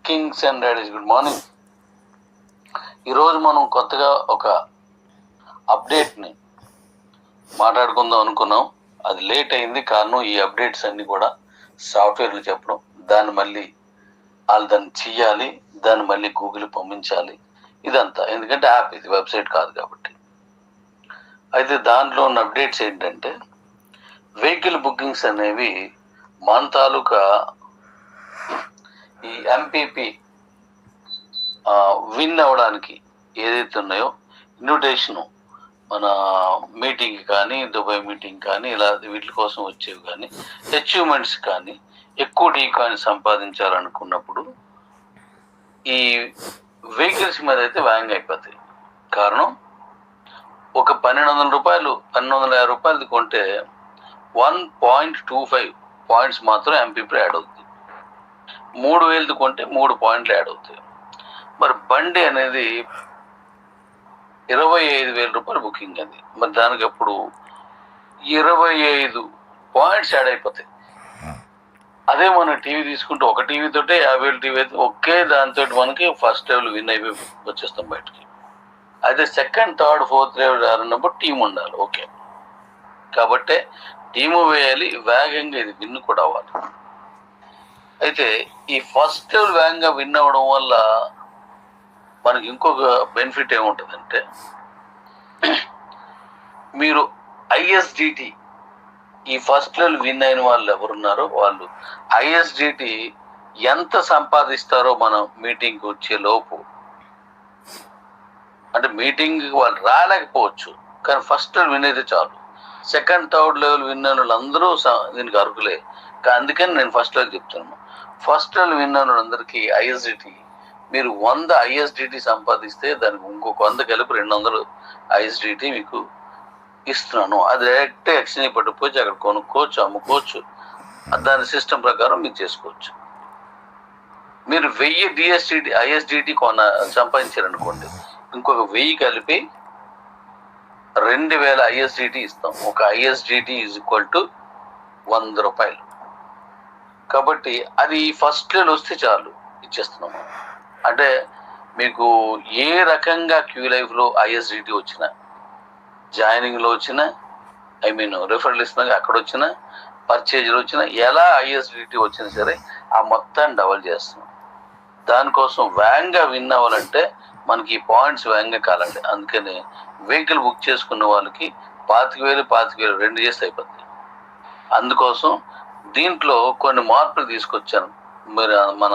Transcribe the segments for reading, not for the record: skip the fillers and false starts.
Kings and daddy's, good morning. ఈరోజు మనం కొత్తగా ఒక అప్డేట్ని మాట్లాడుకుందాం అనుకున్నాం. అది లేట్ అయింది. కారణం ఈ అప్డేట్స్ అన్ని కూడా సాఫ్ట్వేర్లు చెప్పడం, దాన్ని మళ్ళీ వాళ్ళు దాన్ని చెయ్యాలి, దాన్ని మళ్ళీ గూగుల్ పంపించాలి, ఇదంతా. ఎందుకంటే యాప్ ఇది, వెబ్సైట్ కాదు కాబట్టి. అయితే దాంట్లో ఉన్న అప్డేట్స్ ఏంటంటే, వెహికల్ బుకింగ్స్ అనేవి మన తాలూకా ఈ ఎంపీపీ విన్ అవ్వడానికి ఏదైతే ఉన్నాయో ఇన్విటేషను, మన మీటింగ్ కానీ, దుబాయ్ మీటింగ్ కానీ, ఇలా వీటి కోసం వచ్చేవి కానీ, అచీవ్మెంట్స్ కానీ, ఎక్కువ డీ కానీ సంపాదించాలనుకున్నప్పుడు ఈ వెహికల్స్ మీద అయితే వ్యాంగ్ అయిపోతాయి. కారణం, ఒక 1200 రూపాయలు, 1250 రూపాయలది కొంటే 1.25 పాయింట్స్ మాత్రం ఎంపీపీ యాడ్ అవుతుంది. 3000 కొంటే 3 పాయింట్లు యాడ్ అవుతాయి. మరి బండి అనేది 25,000 రూపాయలు బుకింగ్ అది. మరి దానికి అప్పుడు 25 పాయింట్స్ యాడ్ అయిపోతాయి. అదే మనం టీవీ తీసుకుంటే, ఒక టీవీ తోటే 50,000 టీవీ అయితే ఒకే దాంతో మనకి ఫస్ట్ లెవెల్ విన్ అయిపోయి వచ్చేస్తాం బయటకి. అయితే సెకండ్, థర్డ్, ఫోర్త్ లెవెల్ ఆడినప్పుడు టీం ఉండాలి. ఓకే, కాబట్టి టీము వేయాలి, వేగంగా ఇది విన్ కూడా అవ్వాలి. అయితే ఈ ఫస్ట్ లెవెల్ వేగంగా విన్ అవ్వడం వల్ల మనకి ఇంకొక బెనిఫిట్ ఏముంటుందంటే, మీరు ఐఎస్డిటి, ఈ ఫస్ట్ లెవెల్ విన్ అయిన వాళ్ళు ఎవరున్నారో వాళ్ళు ఐఎస్డిటి ఎంత సంపాదిస్తారో మనం మీటింగ్కి వచ్చే లోపు, అంటే మీటింగ్కి వాళ్ళు రాలేకపోవచ్చు కానీ ఫస్ట్ లెవెల్ విన్ అయితే చాలు. సెకండ్, థర్డ్ లెవెల్ విన్ అయిన వాళ్ళందరూ దీనికి అర్హులే. అందుకని నేను ఫస్ట్ లెవెల్ చెప్తున్నాను. ఫస్ట్ లెవెల్ విన్ అయిన వాళ్ళందరికీ ఐఎస్డిటి, మీరు 100 ఐఎస్డిటి సంపాదిస్తే దానికి ఇంకొక 100 కలిపి 200 ఐఎస్డిటి మీకు ఇస్తున్నాను. అది డైరెక్ట్ ఎక్స్చేంజ్ పట్టుకుపోయి అక్కడ కొనుక్కోవచ్చు, అమ్ముకోవచ్చు. దాని సిస్టమ్ ప్రకారం మీరు చేసుకోవచ్చు. మీరు 1000 డిఎస్డిటి ఐఎస్డిటి సంపాదించారనుకోండి, ఇంకొక 1000 కలిపి 2000 ఐఎస్డిటి ఇస్తాం. ఒక ఐఎస్డిటి ఈజ్ ఈక్వల్ టు 100 రూపాయలు. కాబట్టి అది ఫస్ట్ లెవెల్ వస్తే చాలు, ఇచ్చేస్తున్నాము. అంటే మీకు ఏ రకంగా క్యూ లైఫ్లో ఐఎస్డిటి వచ్చినా, జాయినింగ్లో వచ్చినా, రెఫరల్ ఇస్తున్నా అక్కడ వచ్చినా, పర్చేజ్లో వచ్చినా, ఎలా ఐఎస్డిటి వచ్చినా సరే ఆ మొత్తాన్ని డబల్ చేస్తున్నాం. దానికోసం వేగంగా విన్ అవ్వాలంటే మనకి ఈ పాయింట్స్ వేగంగా కాలండి. అందుకని వెహికల్ బుక్ చేసుకున్న వాళ్ళకి 25,000 2 చేస్తే అయిపోతుంది. అందుకోసం దీంట్లో కొన్ని మార్పులు తీసుకొచ్చాను. మీరు మన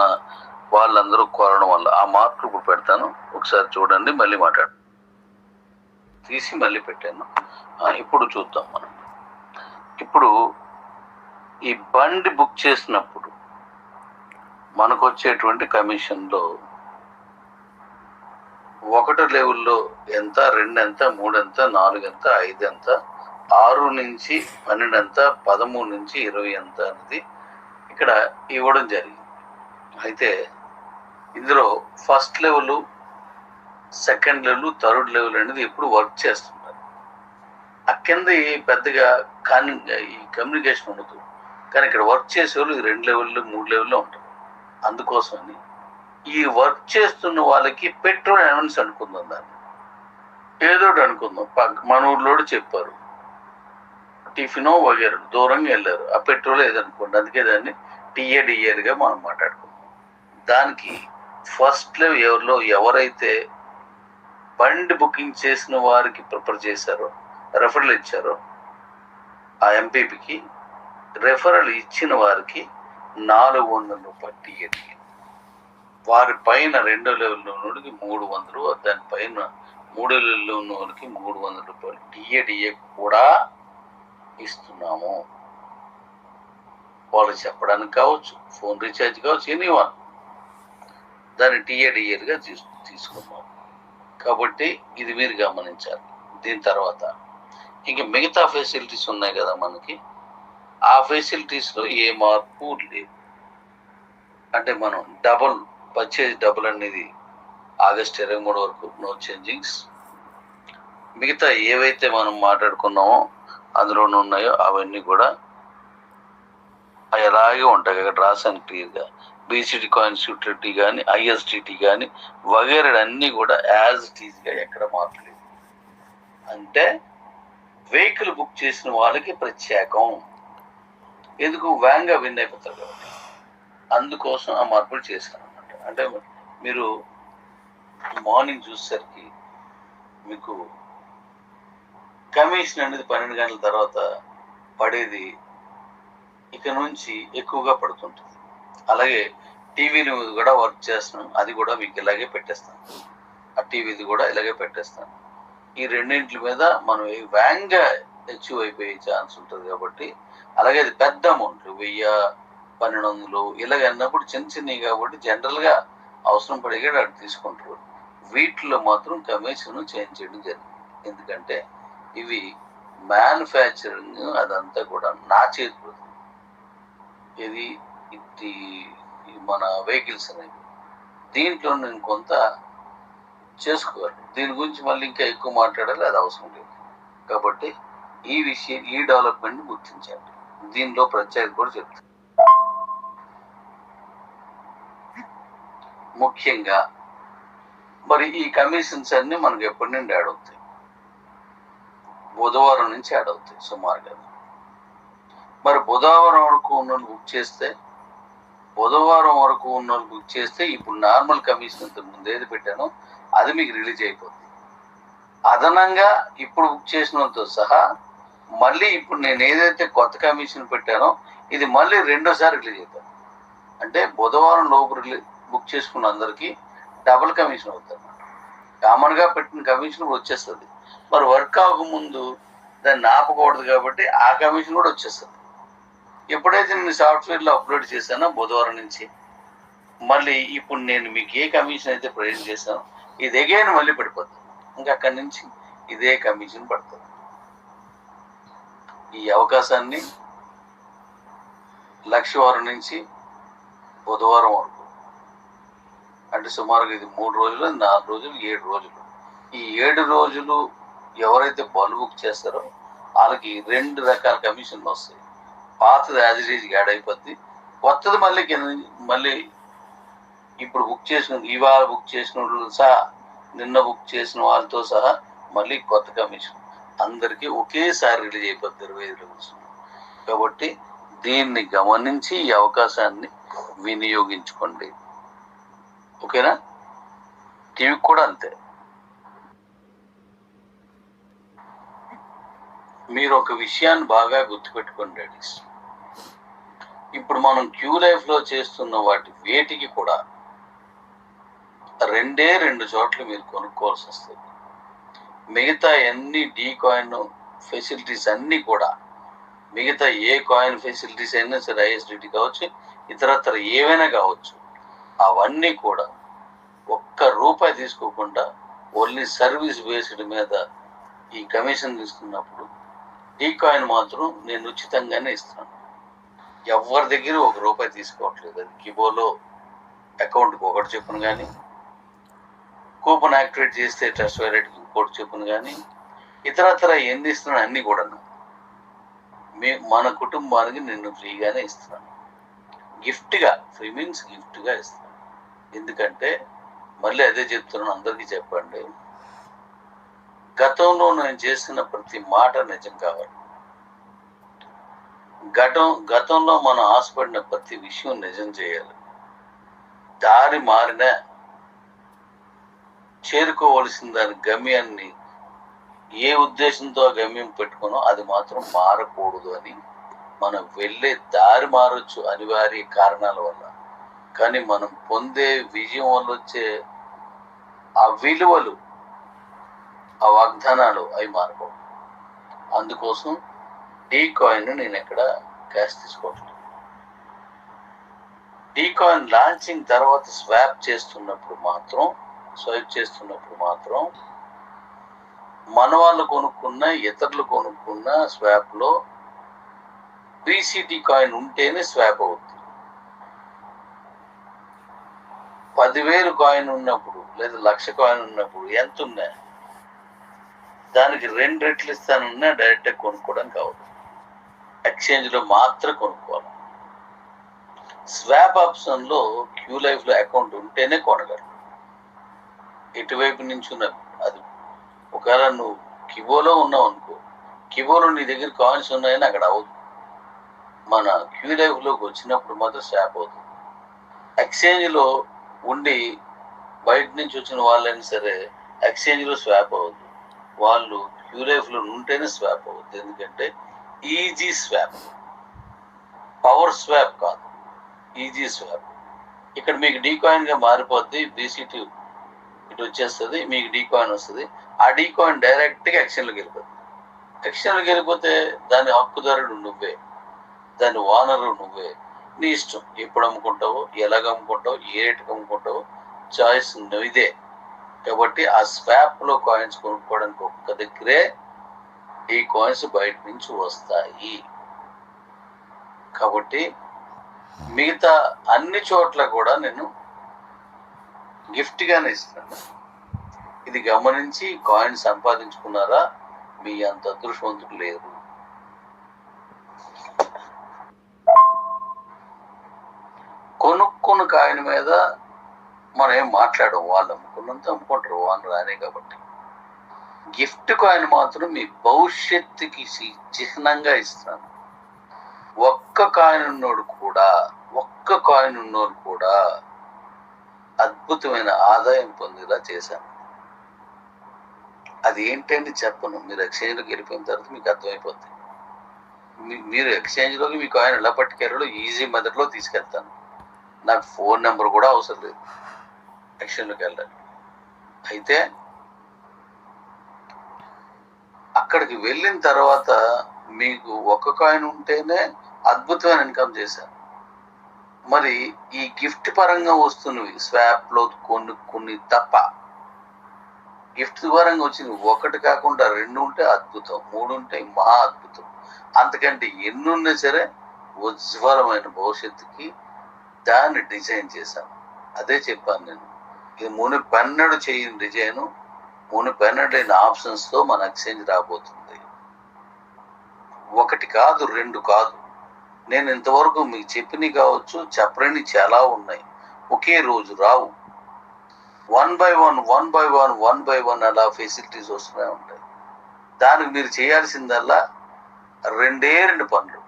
వాళ్ళందరూ కోరడం వల్ల ఆ మార్పులు ఇప్పుడు పెడతాను, ఒకసారి చూడండి, మళ్ళీ మాట్లాడు తీసి మళ్ళీ పెట్టాను. ఇప్పుడు చూద్దాం మనం. ఇప్పుడు ఈ బండి బుక్ చేసినప్పుడు మనకు వచ్చేటువంటి కమిషన్లో 1 లెవెల్లో ఎంత, 2 ఎంత, 3 ఎంత, 4 ఎంత, 5 ఎంత, 6 నుంచి 12 ఎంత, 13 నుంచి 20 ఎంత అనేది ఇక్కడ ఇవ్వడం జరిగింది. అయితే ఇందులో first level, second level, third level అనేది ఎప్పుడు వర్క్ చేస్తున్నారు. ఆ కింద పెద్దగా ఈ కమ్యూనికేషన్ ఉండదు. కానీ ఇక్కడ వర్క్ చేసే వాళ్ళు 2 లెవెల్లో, 3 లెవెల్లో ఉంటారు. అందుకోసమని ఈ వర్క్ చేస్తున్న వాళ్ళకి పెట్రోల్ అలవెన్స్ అనుకుందాం, దాన్ని ఏదో అనుకుందాం. మన ఊర్లో చెప్పారు, టిఫినో వగేరు దూరంగా వెళ్ళారు, ఆ పెట్రోల్ ఏదనుకోండి. అందుకే దాన్ని టీఏడిఏగా మనం మాట్లాడుకుందాం. దానికి ఫస్ట్ లెవెల్లో ఎవరైతే బండి బుకింగ్ చేసిన వారికి ప్రిఫర్ చేశారో, రెఫరల్ ఇచ్చారో, ఆ ఎంపీపీకి రెఫరల్ ఇచ్చిన వారికి 400 రూపాయలు టీఏడిఏ. వారి పైన 2 లెవెల్లో ఉన్నోడికి 300, దానిపైన 3 లెవెల్లో ఉన్నోడికి 300 రూపాయలు టీఏడిఏ కూడా ఇస్తున్నాము. వాళ్ళు చెప్పడానికి కావచ్చు, ఫోన్ రీఛార్జ్ కావచ్చు, ఎనీవన్, దాన్ని టీఏడిఏగా తీసుకున్నాం. కాబట్టి ఇది మీరు గమనించాలి. దీని తర్వాత ఇంక మిగతా ఫెసిలిటీస్ ఉన్నాయి కదా మనకి, ఆ ఫెసిలిటీస్లో ఏ మార్పు లేదు. అంటే మనం పర్చేజ్ డబుల్ అనేది ఆగస్ట్ 23 వరకు నో చేంజింగ్స్. మిగతా ఏవైతే మనం మాట్లాడుకున్నామో అందులోనే ఉన్నాయో అవన్నీ కూడా అలాగే ఉంటాయి. అక్కడ రాసాను క్లియర్గా. బీసీటీ కాయిన్ సెక్యూరిటీ కానీ ఐఎస్టీటీ కానీ వగేరే అన్నీ కూడా యాజ్ ఇట్ ఈజ్గా ఎక్కడ మార్పు లేదు. అంటే వెహికల్ బుక్ చేసిన వాళ్ళకి ప్రత్యేకం, ఎందుకు వేగంగా విన్ అయిపోతారు కాబట్టి అందుకోసం ఆ మార్పులు చేశాను అనమాట. అంటే మీరు మార్నింగ్ చూసేసరికి మీకు కమిషన్ అనేది 12 గంటల తర్వాత పడేది ఇక నుంచి ఎక్కువగా పడుతుంటుంది. అలాగే టీవీని కూడా వర్క్ చేస్తున్నాను, అది కూడా మీకు ఇలాగే పెట్టేస్తాను. ఆ టీవీది కూడా ఇలాగే పెట్టేస్తాను. ఈ రెండింటి మీద మనం వేగంగా అచీవ్ అయిపోయే ఛాన్స్ ఉంటుంది కాబట్టి, అలాగే అది పెద్ద అమౌంట్ 1000, 1200 ఇలాగ అన్నప్పుడు చిన్న చిన్నవి కాబట్టి జనరల్గా అవసరం పడిగా అటు తీసుకుంటారు. వీటిలో మాత్రం కమిషన్ చేంజ్ చేయడం జరిగింది. ఎందుకంటే ఇవి మ్యానుఫ్యాక్చరింగ్ అదంతా కూడా నా చేతిలో, ఇది మన వెహికల్స్ అనేవి దీంట్లో నేను కొంత చేసుకోవాలి. దీని గురించి మళ్ళీ ఇంకా ఎక్కువ మాట్లాడాలి, అది అవసరం లేదు. కాబట్టి ఈ విషయం, ఈ డెవలప్మెంట్ గుర్తించండి. దీనిలో ప్రత్యేకత కూడా చెప్తాను. ముఖ్యంగా మరి ఈ కమిషన్స్ అన్ని మనకు ఎప్పటి నుండి యాడ్ అవుతాయి? బుధవారం నుంచి యాడ్ అవుతాయి సుమారుగా. మరి బుధవారం వరకు ఉన్న బుక్ చేస్తే, ఇప్పుడు నార్మల్ కమిషన్ ఇంతకు ముందు ఏది పెట్టానో అది మీకు రిలీజ్ అయిపోతుంది. అదనంగా ఇప్పుడు బుక్ చేసినంతో సహా మళ్ళీ ఇప్పుడు నేను ఏదైతే కొత్త కమిషన్ పెట్టానో ఇది మళ్ళీ రెండోసారి రిలీజ్ అవుతుంది. అంటే బుధవారం లోపు బుక్ చేసుకున్న అందరికీ డబుల్ కమిషన్ అవుతుంది అన్నమాట. కామన్గా పెట్టిన కమిషన్ వచ్చేస్తుంది. మరి వర్క్ అవ్వకముందు దాన్ని ఆపకూడదు కాబట్టి ఆ కమిషన్ కూడా వచ్చేస్తుంది. ఎప్పుడైతే నేను సాఫ్ట్వేర్లో అప్లోడ్ చేశానో బుధవారం నుంచి మళ్ళీ ఇప్పుడు నేను మీకు ఏ కమిషన్ అయితే ప్రజెంట్ చేశానో ఇది అగైన్ మళ్ళీ పడిపోతుంది. ఇంకా అక్కడి నుంచి ఇదే కమిషన్ పడుతుంది. ఈ అవకాశాన్ని లక్షవారం నుంచి బుధవారం వరకు, అంటే సుమారుగా ఇది 3 రోజులు, 4 రోజులు, 7 రోజులు. ఈ 7 రోజులు ఎవరైతే బల్బ్ బుక్ చేస్తారో వాళ్ళకి 2 రకాల కమిషన్లు వస్తాయి. పాతది యాజ్ ఇట్ ఈజ్ యాడ్ అయిపోద్ది, కొత్తది మళ్ళీ ఇప్పుడు బుక్ చేసిన, ఇవాళ బుక్ చేసిన వాళ్ళు సహా, నిన్న బుక్ చేసిన వాళ్ళతో సహా మళ్ళీ కొత్త కమిషన్ అందరికీ ఒకేసారి రిలీజ్ అయిపోద్ది 25 రోజులు. కాబట్టి దీన్ని గమనించి ఈ అవకాశాన్ని వినియోగించుకోండి. ఓకేనా? టీవీకి కూడా అంతే. మీరు ఒక విషయాన్ని బాగా గుర్తుపెట్టుకోండి డాడీస్. ఇప్పుడు మనం క్యూ లైఫ్లో చేస్తున్న వాటి వేటికి కూడా 2 చోట్ల మీరు కొనుక్కోవాల్సి వస్తుంది. మిగతా అన్ని డీ కాయిన్ ఫెసిలిటీస్ అన్నీ కూడా, మిగతా ఏ కాయిన్ ఫెసిలిటీస్ అయినా సరే, ఐఎస్డిటీ కావచ్చు, ఇతరత్ర ఏవైనా కావచ్చు, అవన్నీ కూడా ₹1 తీసుకోకుండా ఓన్లీ సర్వీస్ బేస్డ్ మీద ఈ కమిషన్ తీసుకున్నప్పుడు డీ కాయిన్ మాత్రం నేను ఉచితంగానే ఇస్తున్నాను. ఎవరి దగ్గర ₹1 తీసుకోవట్లేదు. అది కిబోలో అకౌంట్కి 1 చొప్పున కానీ, కూపన్ యాక్టివేట్ చేస్తే ట్రస్ట్ వ్యాలెట్కి 1 చొప్పున కానీ, ఇతరత్ర ఎన్ని ఇస్తున్నాను అన్నీ కూడా మన కుటుంబానికి నేను ఫ్రీగానే ఇస్తున్నాను. గిఫ్ట్గా, ఫ్రీ మీన్స్ గిఫ్ట్గా ఇస్తున్నాను. ఎందుకంటే మళ్ళీ అదే చెప్తున్నాను, అందరికీ చెప్పండి, గతంలో నేను చేసిన ప్రతి మాట నిజం కావాలి. గతంలో మనం ఆశపడిన ప్రతి విషయం నిజం చేయాలి. దారి మారిన చేరుకోవలసిన దాని గమ్యాన్ని ఏ ఉద్దేశంతో గమ్యం పెట్టుకునో అది మాత్రం మారకూడదు అని. మనం వెళ్ళే దారి మారొచ్చు అనివార్య కారణాల వల్ల, కానీ మనం పొందే విజయం వల్ల వచ్చే ఆ విలువలు, ఆ వాగ్దానాలు అవి మారకూడదు. అందుకోసం డీ కాయిన్ నేను ఎక్కడ క్యాష్ తీసుకోవట్లేదు. డీ కాయిన్ లాంచింగ్ తర్వాత స్వైప్ చేస్తున్నప్పుడు మాత్రం మన వాళ్ళు కొనుక్కున్న, ఇతరులు కొనుక్కున్న స్వాప్లో బీసీటీ కాయిన్ ఉంటేనే స్వాప్ అవుతుంది. 10,000 కాయిన్ ఉన్నప్పుడు లేదా 1,00,000 కాయిన్ ఉన్నప్పుడు ఎంత ఉన్నా దానికి 2 రెట్లు ఇస్తానున్నా డైరెక్ట్గా కొనుక్కోవడానికి కావద్దు. ఎక్స్చేంజ్లో మాత్రం కొనుక్కోవాలి. స్వాప్ ఆప్షన్లో క్యూ లైఫ్లో అకౌంట్ ఉంటేనే కొనగలరు. ఎటువైపు నుంచి ఉన్నది అది. ఒకవేళ నువ్వు కివోలో ఉన్నావు అనుకో, కివోలో నీ దగ్గర కాయిన్స్ ఉన్నాయని అక్కడ అవ్వదు. మన క్యూ లైఫ్లోకి వచ్చినప్పుడు మాత్రం స్వాప్ అవుతుంది. ఎక్స్చేంజ్లో ఉండి బయట నుంచి వచ్చిన వాళ్ళైనా సరే ఎక్స్చేంజ్లో స్వాప్ అవ్వద్దు. వాళ్ళు క్యూ లైఫ్లో ఉంటేనే స్వాప్ అవ్వద్దు. ఎందుకంటే ఈజీ స్వాప్, పవర్ స్వాప్ కాదు, ఈజీ స్వాప్. ఇక్కడ మీకు డీ కాయిన్గా మారిపోద్ది. BCT ఇటు వచ్చేస్తుంది, మీకు డీ కాయిన్ వస్తుంది. ఆ డీ కాయిన్ డైరెక్ట్గా ఎక్స్చేంజ్లోకి వెళ్ళిపోతుంది. ఎక్స్చేంజ్లోకి వెళ్ళిపోతే దాని హక్కుదారుడు నువ్వే, దాని ఓనరు నువ్వే. నీ ఇష్టం ఎప్పుడు అమ్ముకుంటావో, ఎలాగ అమ్ముకుంటావో, ఏ రేటుకి అమ్ముకుంటావో చాయిస్ నువ్వుదే. కాబట్టి ఆ స్వాప్లో కాయిన్స్ కొనుక్కోవడానికి ఒక్క దగ్గరే ఈ కాయిన్స్ బయట నుంచి వస్తాయి. కాబట్టి మిగతా అన్ని చోట్ల కూడా నేను గిఫ్ట్గానే ఇస్తాను. ఇది గమనించి కాయిన్ సంపాదించుకున్నారా? మీ అంత అదృష్టవంతులు లేరు. కొనుక్కున్న కాయిన్ మీద మనం ఏం మాట్లాడము, వాళ్ళు అమ్ముకున్నంత అమ్ముకుంటారు, వాళ్ళు రానే. కాబట్టి గిఫ్ట్ కాయిన్ మాత్రం మీ భవిష్యత్తుకి చిహ్నంగా ఇస్తాను. ఒక్క కాయిన్ ఉన్నోడు కూడా అద్భుతమైన ఆదాయం పొందేలా చేశాను. అది ఏంటంటే చెప్పను, మీరు ఎక్స్చేంజ్లోకి వెళ్ళిపోయిన తర్వాత మీకు అర్థమైపోద్ది. మీరు ఎక్స్చేంజ్లోకి మీ కాయిన్ ఎలా పట్టుకెళ్ళాలో ఈజీ మెథడ్లో తీసుకెళ్తాను. నాకు ఫోన్ నెంబర్ కూడా అవసరం లేదు ఎక్స్చేంజ్లోకి వెళ్ళాలి. అయితే అక్కడికి వెళ్ళిన తర్వాత మీకు ఒక కాయిన్ ఉంటేనే అద్భుతమైన ఇన్కమ్ చేశాను. మరి ఈ గిఫ్ట్ పరంగా వస్తున్నవి స్వాప్లో కొన్ని తప్ప, గిఫ్ట్ పరంగా వచ్చినవి ఒకటి కాకుండా 2 ఉంటే అద్భుతం, 3 ఉంటే మహా అద్భుతం. అంతకంటే ఎన్ని ఉన్నా సరే ఉజ్వలమైన భవిష్యత్తుకి దాన్ని డిజైన్ చేశాను. అదే చెప్పాను నేను. ఇది మునుపెన్నడు చేయని డిజైను, మునుపెన్నడైన ఆప్షన్స్తో మన ఎక్స్చేంజ్ రాబోతుంది. 1 కాదు, 2 కాదు. నేను ఇంతవరకు మీకు చెప్పినవి కావచ్చు, చెప్పలేని చాలా ఉన్నాయి. ఒకే రోజు రావు. 1 by 1 అలా ఫెసిలిటీస్ వస్తూనే ఉంటాయి. దానికి మీరు చేయాల్సిందల్లా 2 పనులు.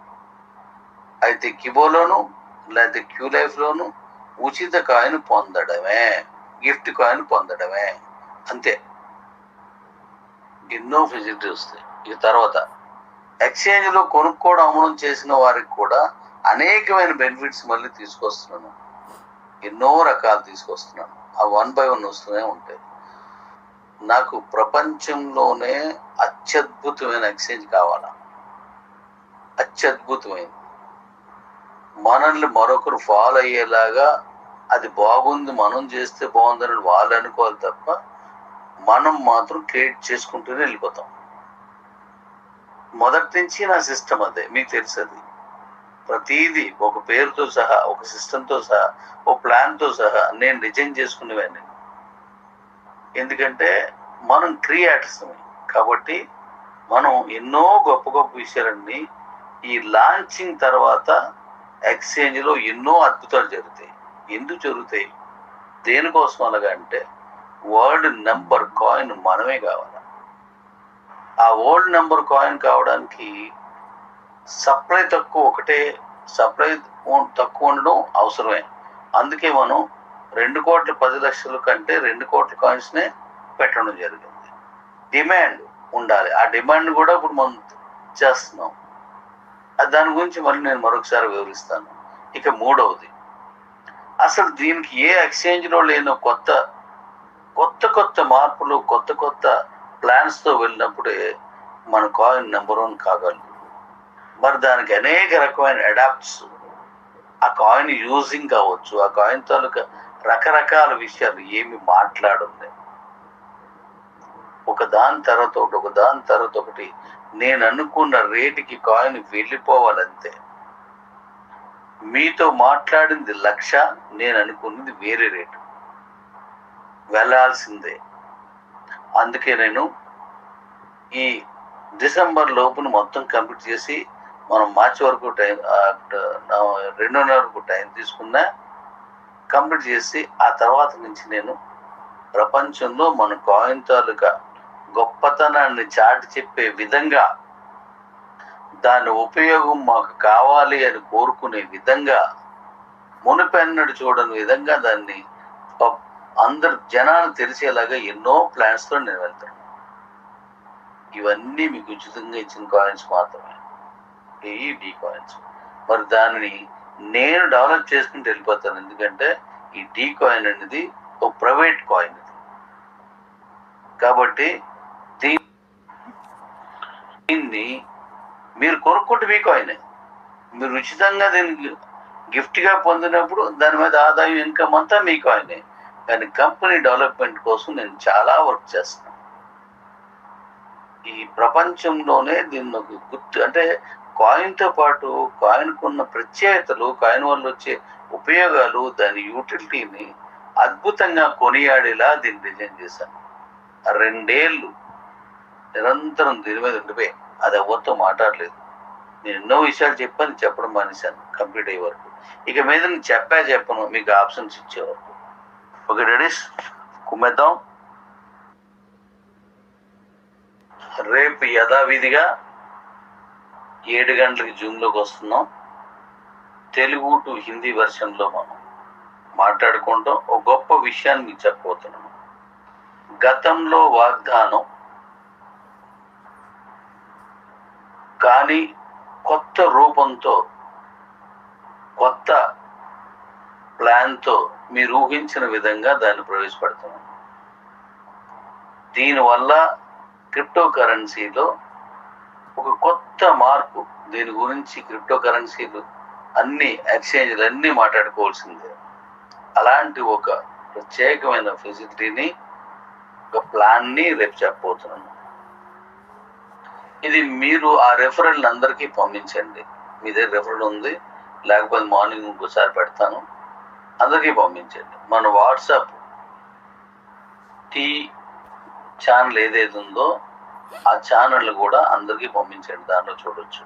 అయితే కిబోలోను లేకపోతే క్యూ లైఫ్లోను ఉచిత కాయిన్ పొందడమే, గిఫ్ట్ కాయిన్ పొందడమే, అంతే. ఎన్నో ఫెసిలిటీ వస్తాయి. ఈ తర్వాత ఎక్స్చేంజ్లో కొనుక్కోవడం అమలు చేసిన వారికి కూడా అనేకమైన బెనిఫిట్స్ మళ్ళీ తీసుకొస్తున్నాను. ఎన్నో రకాలు తీసుకొస్తున్నాను. ఆ 1 by 1 వస్తూనే ఉంటాయి. నాకు ప్రపంచంలోనే అత్యద్భుతమైన ఎక్స్చేంజ్ కావాలా, అత్యద్భుతమైనది. మనల్ని మరొకరు ఫాలో అయ్యేలాగా అది బాగుంది, మనం చేస్తే బాగుందని వాళ్ళు అనుకోవాలి తప్ప మనం మాత్రం క్రియేట్ చేసుకుంటూనే వెళ్ళిపోతాం. మొదటి నుంచి నా సిస్టమ్ అదే, మీకు తెలుసు. అది ప్రతిదీ ఒక పేరుతో సహా, ఒక సిస్టంతో సహా, ఒక ప్లాన్తో సహా నేను డిజైన్ చేసుకునేవాడిని. ఎందుకంటే మనం క్రియేటర్స్ కాబట్టి మనం ఎన్నో గొప్ప గొప్ప విషయాలన్నీ ఈ లాంచింగ్ తర్వాత ఎక్స్చేంజ్లో ఎన్నో అద్భుతాలు జరుగుతాయి. ఎందుకు జరుగుతాయి, దేనికోసం అలాగా అంటే వరల్డ్ నెంబర్ కాయిన్ మనమే కావాలి. ఆ వరల్డ్ నెంబర్ కాయిన్ కావడానికి సప్లై తక్కువ, ఒకటే సప్లై తక్కువ ఉండడం అవసరమే. అందుకే మనం 2,10,00,000 కంటే 2 కోట్ల కాయిన్స్నే పెట్టడం జరిగింది. డిమాండ్ ఉండాలి. ఆ డిమాండ్ కూడా ఇప్పుడు మనం చేస్తున్నాం. దాని గురించి మళ్ళీ నేను మరొకసారి వివరిస్తాను. ఇక 3వది, అసలు దీనికి ఏ ఎక్స్చేంజ్లో లేని కొత్త మార్పులు, కొత్త ప్లాన్స్తో వెళ్ళినప్పుడే మన కాయిన్ నెంబర్ 1 కాగలదు. మరి దానికి అనేక రకమైన అడాప్ట్స్, ఆ కాయిన్ యూజింగ్ కావచ్చు, ఆ కాయిన్ తాలూకా రకరకాల విషయాలు ఏమి మాట్లాడుంది, ఒకదాని తర్వాత ఒకటి నేను అనుకున్న రేటుకి కాయిన్ వెళ్ళిపోవాలంతే. మీతో మాట్లాడింది 1,00,000, నేను అనుకున్నది వేరే రేటు, వెళ్ళాల్సిందే. అందుకే నేను ఈ డిసెంబర్ లోపున మొత్తం కంప్లీట్ చేసి మనం మార్చి వరకు టైం 2:30 వరకు టైం తీసుకున్నా కంప్లీట్ చేసి ఆ తర్వాత నుంచి నేను ప్రపంచంలో మన కాయిన్ తాలూకా గొప్పతనాన్ని చాటి చెప్పే విధంగా, దాని ఉపయోగం మాకు కావాలి అని కోరుకునే విధంగా, మునుపెన్నడు చూడని విధంగా దాన్ని అందరు జనాలు తెలిసేలాగా ఎన్నో ప్లాన్స్తో నేను వెళ్తాను. ఇవన్నీ మీకు ఉచితంగా ఇచ్చిన కాయిన్స్ మాత్రమే, ఈ డీ కాయిన్స్. మరి దానిని నేను డెవలప్ చేసుకుంటూ వెళ్ళిపోతాను. ఎందుకంటే ఈ డీ కాయిన్ అనేది ఒక ప్రైవేట్ కాయిన్ కాబట్టి దీన్ని మీరు కొనుక్కుంటే మీ కాయిన్, మీరు ఉచితంగా దీనికి గిఫ్ట్గా పొందినప్పుడు దాని మీద ఆదాయం ఇన్కమ్ అంతా మీ కాయినే. కానీ కంపెనీ డెవలప్మెంట్ కోసం నేను చాలా వర్క్ చేస్తాను. ఈ ప్రపంచంలోనే దీన్ని ఒక గుర్తు, అంటే కాయిన్తో పాటు కాయిన్కు ఉన్న ప్రత్యేకతలు, కాయిన్ వల్ల వచ్చే ఉపయోగాలు, దాని యూటిలిటీని అద్భుతంగా కొనియాడేలా దీన్ని డిజైన్ చేశాను. 2 ఏళ్ళు నిరంతరం దీని మీద ఉండిపోయి అది ఎవరితో మాట్లాడలేదు. నేను ఎన్నో విషయాలు చెప్పడం మానేశాను కంప్లీట్ అయ్యే వరకు. ఇక మీద నేను చెప్పను, మీకు ఆప్షన్స్ ఇచ్చే వరకు. ఓకే డాడీస్, కుమ్మేద్దాం. రేపు యథావిధిగా 7 గంటలకి జూమ్లోకి వస్తున్నాం. తెలుగు టు హిందీ వెర్షన్లో మనం మాట్లాడుకుంటాం. ఒక గొప్ప విషయాన్ని మీకు చెప్పబోతున్నాను. గతంలో వాగ్దానం కానీ కొత్త రూపంతో, కొత్త ప్లాన్తో మీరు ఊహించిన విధంగా దాన్ని ప్రవేశపెడుతున్నాం. దీనివల్ల క్రిప్టో కరెన్సీలో ఒక కొత్త మార్పు, దీని గురించి క్రిప్టో కరెన్సీలు అన్ని ఎక్స్చేంజ్లు అన్నీ మాట్లాడుకోవాల్సిందే. అలాంటి ఒక ప్రత్యేకమైన ఫెసిలిటీని, ఒక ప్లాన్ని రేపు చెప్పబోతున్నాను. ఇది మీరు ఆ రెఫరల్ అందరికీ పంపించండి. మీ దగ్గర రెఫరల్ ఉంది, లేకపోతే మార్నింగ్ ఇంకోసారి పెడతాను, అందరికీ పంపించండి. మన వాట్సాప్ టీ ఛానల్ ఏదైతే ఉందో ఆ ఛానల్ కూడా అందరికీ పంపించండి. దాంట్లో చూడొచ్చు.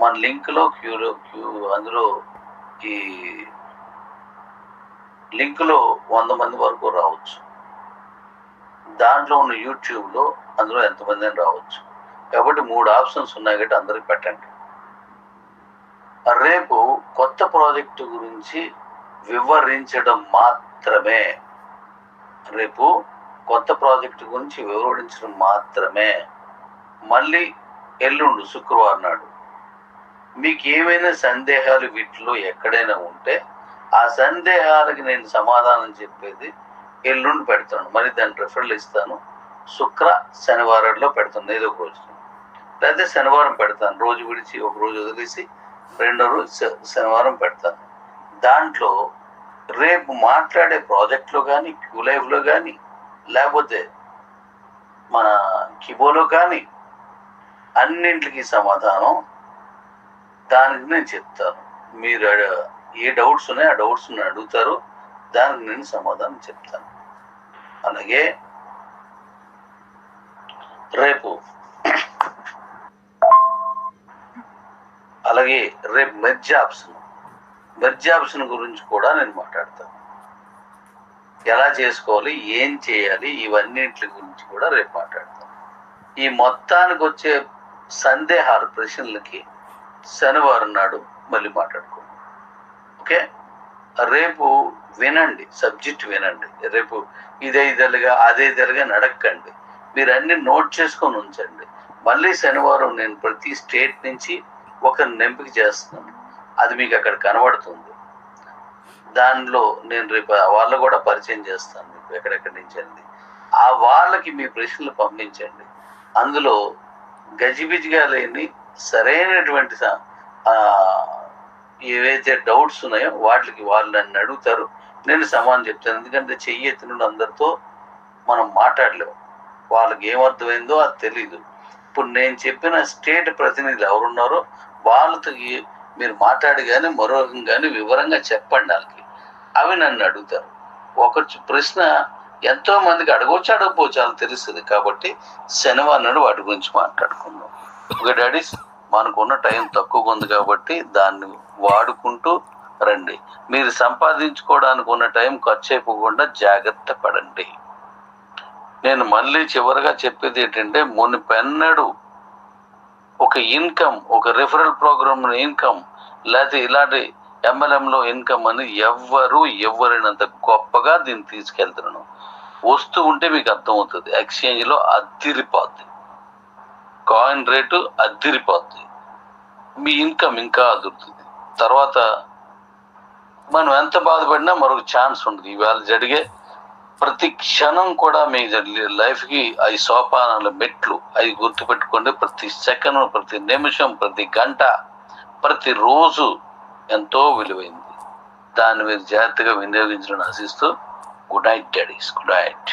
మన లింక్లో అందులో ఈ లింక్లో 100 మంది వరకు రావచ్చు. దాంట్లో ఉన్న యూట్యూబ్లో అందులో ఎంతమంది అని రావచ్చు. కాబట్టి 3 ఆప్షన్స్ ఉన్నాయి కాబట్టి అందరికి పెట్టండి. రేపు కొత్త ప్రాజెక్టు గురించి వివరించడం మాత్రమే, రేపు కొత్త ప్రాజెక్టు గురించి వివరించడం మాత్రమే. మళ్ళీ ఎల్లుండి శుక్రవారం నాడు మీకు ఏమైనా సందేహాలు వీటిలో ఎక్కడైనా ఉంటే ఆ సందేహాలకి నేను సమాధానం చెప్పేది ఎల్లుండి పెడతాను. మరి దాని రెఫరల్ ఇస్తాను. శుక్ర శనివారంలో పెడతాను, ఏదో ఒక రోజు. లేకపోతే శనివారం పెడతాను, రోజు విడిచి ఒక రోజు వదిలేసి 2వ రోజు శనివారం పెడతాను. దాంట్లో రేపు మాట్లాడే ప్రాజెక్ట్లో కానీ, క్యూలైవ్లో కానీ, లేకపోతే మన కిబోలో కానీ అన్నింటికి సమాధానం దానికి నేను చెప్తాను. మీరు ఏ డౌట్స్ ఉన్నాయో ఆ డౌట్స్ అడుగుతారు, దానికి నేను సమాధానం చెప్తాను. అలాగే రేపు మెర్జ్ ఆప్షన్ గురించి కూడా నేను మాట్లాడతాను. ఎలా చేసుకోవాలి, ఏం చేయాలి, ఇవన్నింటి గురించి కూడా రేపు మాట్లాడతాను. ఈ మొత్తానికి వచ్చే సందేహాలు, ప్రశ్నలకి శనివారం నాడు మళ్ళీ మాట్లాడుకోండి. ఓకే, రేపు వినండి, సబ్జెక్ట్ వినండి. రేపు ఇదే నడక్కండి. మీరు అన్ని నోట్ చేసుకొని ఉంచండి. మళ్ళీ శనివారం నేను ప్రతి స్టేట్ నుంచి ఒకరిని ఎంపిక చేస్తున్నాను. అది మీకు అక్కడ కనబడుతుంది. దానిలో నేను రేపు వాళ్ళు కూడా పరిచయం చేస్తాను మీకు ఎక్కడెక్కడి నుంచి అండి. ఆ వాళ్ళకి మీ ప్రశ్నలు పంపించండి. అందులో గజిబిజిగా లేని సరైనటువంటి ఏవైతే డౌట్స్ ఉన్నాయో వాటికి వాళ్ళు నన్ను అడుగుతారు, నేను సమాధానం చెప్తాను. ఎందుకంటే చెయ్యి ఎత్తిన అందరితో మనం మాట్లాడలేము, వాళ్ళకి ఏమర్థమైందో అది తెలీదు. ఇప్పుడు నేను చెప్పిన స్టేట్ ప్రతినిధులు ఎవరున్నారో వాళ్ళతో మీరు మాట్లాడి కానీ మరో కానీ వివరంగా చెప్పండి. వాళ్ళకి అవి నన్ను అడుగుతారు. ఒక ప్రశ్న ఎంతో మందికి అడగకపోవచ్చు, వాళ్ళకి తెలుస్తుంది. కాబట్టి శనివారం నాడు వాటి గురించి మాట్లాడుకుందాం. Okay daddy's. మనకున్న టైం తక్కువగా ఉంది కాబట్టి దాన్ని వాడుకుంటూ రండి. మీరు సంపాదించుకోవడానికి ఉన్న టైం ఖర్చు అయిపోకుండా జాగ్రత్త పడండి. నేను మళ్ళీ చివరిగా చెప్పేది ఏంటంటే, మునిపెన్నడు ఒక ఇన్కమ్, ఒక రిఫరల్ ప్రోగ్రామ్ ఇన్కమ్, లేకపోతే ఇలాంటి MLMలో ఇన్కమ్ అని ఎవరైనంత గొప్పగా దీన్ని తీసుకెళ్తున్నాను. వస్తూ ఉంటే మీకు అర్థమవుతుంది. ఎక్స్చేంజ్లో అద్దిరిపోద్ది, కాయిన్ రేటు అద్దిరిపోద్ది, మీ ఇన్కమ్ ఇంకా అదురుతుంది. తర్వాత మనం ఎంత బాధపడినా మరొక ఛాన్స్ ఉంటుంది. ఇవాళ జరిగే ప్రతి క్షణం కూడా మీ లైఫ్కి 5 సోపానాల మెట్లు, అవి గుర్తుపెట్టుకోండి. ప్రతి సెకండ్, ప్రతి నిమిషం, ప్రతి గంట, ప్రతి రోజు ఎంతో విలువైంది. దాన్ని మీరు జాగ్రత్తగా వినియోగించాలని ఆశిస్తూ, good night daddies, good night.